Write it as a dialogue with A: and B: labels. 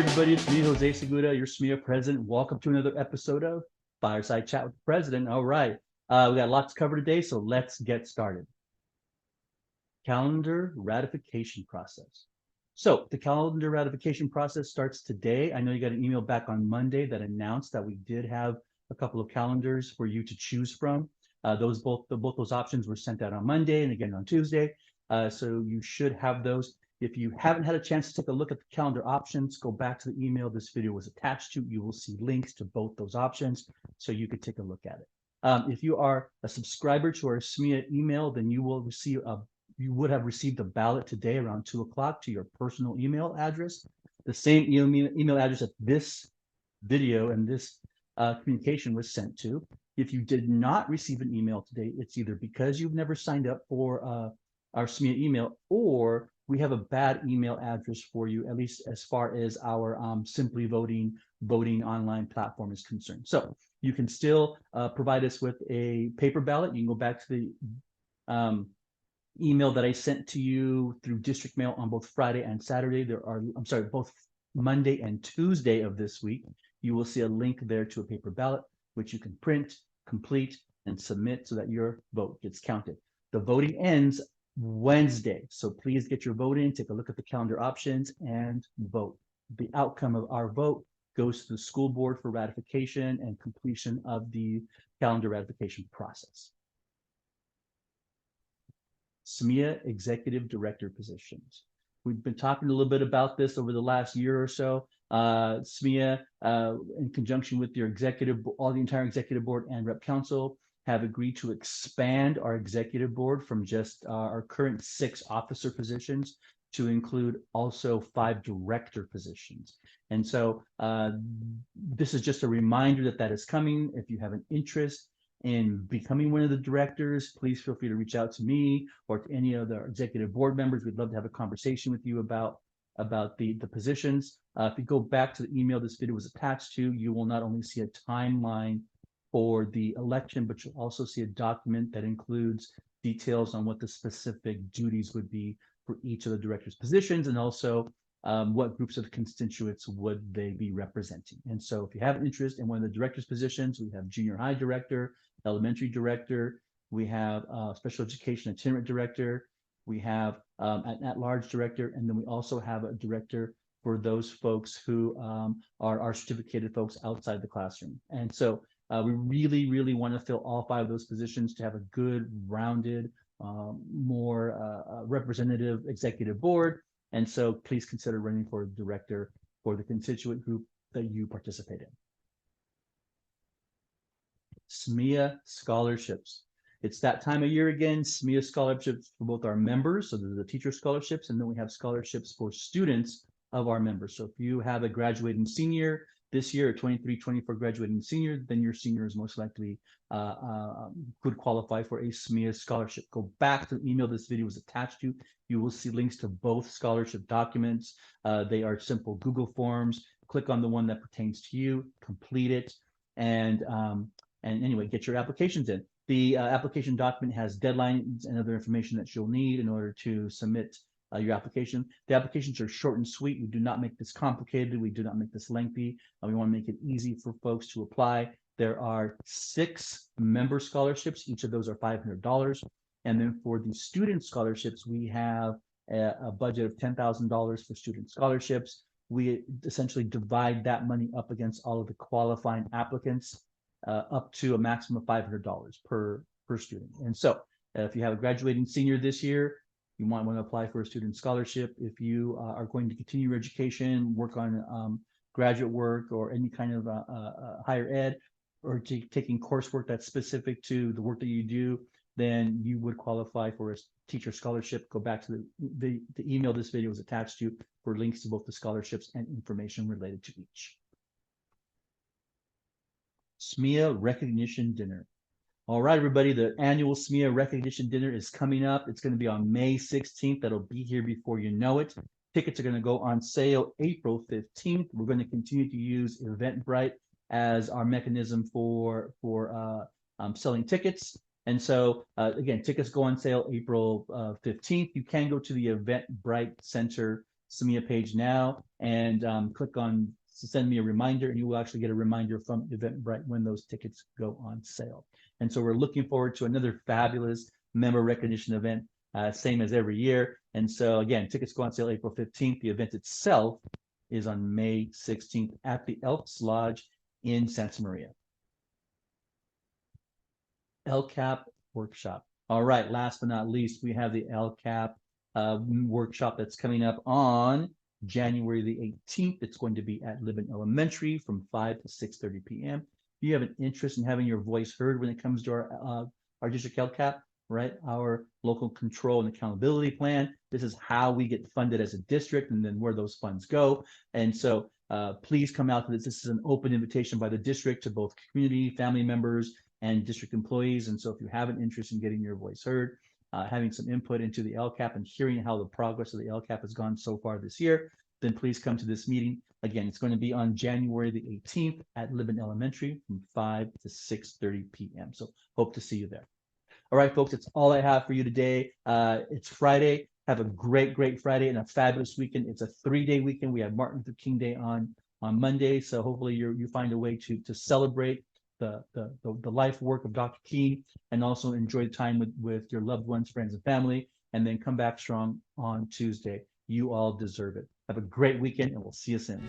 A: everybody, it's me, Jose Segura, your SMEEA president. Welcome to another episode of Fireside Chat with the President. All right, we got a lot to cover today, so let's get started. Calendar ratification process. So the calendar ratification process starts today. I know you got an email back on Monday that announced that we did have a couple of calendars for you to choose from. Both those options were sent out on Monday and again on Tuesday. So you should have those. If you haven't had a chance to take a look at the calendar options, go back to the email this video was attached to. You will see links to both those options so you could take a look at it. If you are a subscriber to our SMEEA email, then you would have received a ballot today around 2 o'clock to your personal email address. The same email address that this video and this communication was sent to. If you did not receive an email today, it's either because you've never signed up for our SMEEA email, or we have a bad email address for you, at least as far as our Simply voting online platform is concerned. So you can still provide us with a paper ballot. You can go back to the email that I sent to you through district mail on both Friday and Saturday. Both Monday and Tuesday of this week. You will see a link there to a paper ballot, which you can print, complete, and submit so that your vote gets counted. The voting ends Wednesday, so please get your vote in, take a look at the calendar options, and vote. The outcome of our vote goes to the school board for ratification and completion of the calendar ratification process. SMEEA executive director positions. We've been talking a little bit about this over the last year or so. SMEEA, in conjunction with your the entire executive board and rep council, have agreed to expand our executive board from just our current 6 officer positions to include also 5 director positions. And so this is just a reminder that is coming. If you have an interest in becoming one of the directors, please feel free to reach out to me or to any of the executive board members. We'd love to have a conversation with you about the positions. If you go back to the email this video was attached to, you will not only see a timeline for the election, but you'll also see a document that includes details on what the specific duties would be for each of the directors' positions, and also what groups of constituents would they be representing. And so if you have an interest in one of the directors' positions, we have junior high director, elementary director, we have special education itinerant director, we have an at-large director, and then we also have a director for those folks who are our certificated folks outside the classroom. And so we really want to fill all 5 of those positions to have a good, rounded, more representative executive board. And so please consider running for director for the constituent group that you participate in. SMEEA scholarships. It's that time of year again. SMEEA scholarships for both our members, so there's the teacher scholarships, and then we have scholarships for students of our members. So if you have a graduating senior this year, a 23-24 graduating senior, then your senior is most likely could qualify for a SMEEA scholarship. Go back to the email this video was attached to. You will see links to both scholarship documents. They are simple Google forms. Click on the one that pertains to you, complete it, and anyway, get your applications in. The application document has deadlines and other information that you'll need in order to submit your application. The applications are short and sweet. We do not make this complicated. We do not make this lengthy. We want to make it easy for folks to apply. There are 6 member scholarships. Each of those are $500. And then for the student scholarships, we have a budget of $10,000 for student scholarships. We essentially divide that money up against all of the qualifying applicants, up to a maximum of $500 per student. And so if you have a graduating senior this year, you might want to apply for a student scholarship. If you are going to continue your education, work on graduate work or any kind of higher ed, or taking coursework that's specific to the work that you do, then you would qualify for a teacher scholarship. Go back to the email this video is attached to for links to both the scholarships and information related to each. SMEEA Recognition Dinner. All right, everybody, the annual SMEEA Recognition Dinner is coming up. It's going to be on May 16th. That'll be here before you know it. Tickets are going to go on sale April 15th. We're going to continue to use Eventbrite as our mechanism for selling tickets. And so, again, tickets go on sale April 15th. You can go to the Eventbrite Center SMEEA page now and click on send me a reminder, and you will actually get a reminder from Eventbrite when those tickets go on sale. And so we're looking forward to another fabulous member recognition event, same as every year. And so again, tickets go on sale April 15th. The event itself is on May 16th at the Elks Lodge in Santa Maria. LCAP Workshop. All right, last but not least, we have the LCAP workshop that's coming up on January the 18th. It's going to be at Libin Elementary from 5 to 6:30 p.m. If you have an interest in having your voice heard when it comes to our district LCAP, right? Our local control and accountability plan. This is how we get funded as a district and then where those funds go. And so please come out to this. This is an open invitation by the district to both community, family members, and district employees. And so if you have an interest in getting your voice heard, having some input into the LCAP and hearing how the progress of the LCAP has gone so far this year, then please come to this meeting. Again, it's going to be on January the 18th at Libin Elementary from 5 to 6:30 p.m. So hope to see you there. All right, folks, that's all I have for you today. It's Friday. Have a great, great Friday and a fabulous weekend. It's a 3-day weekend. We have Martin Luther King Day on Monday. So hopefully you find a way to celebrate the life work of Dr. King and also enjoy time with your loved ones, friends, and family, and then come back strong on Tuesday. You all deserve it. Have a great weekend, and we'll see you soon.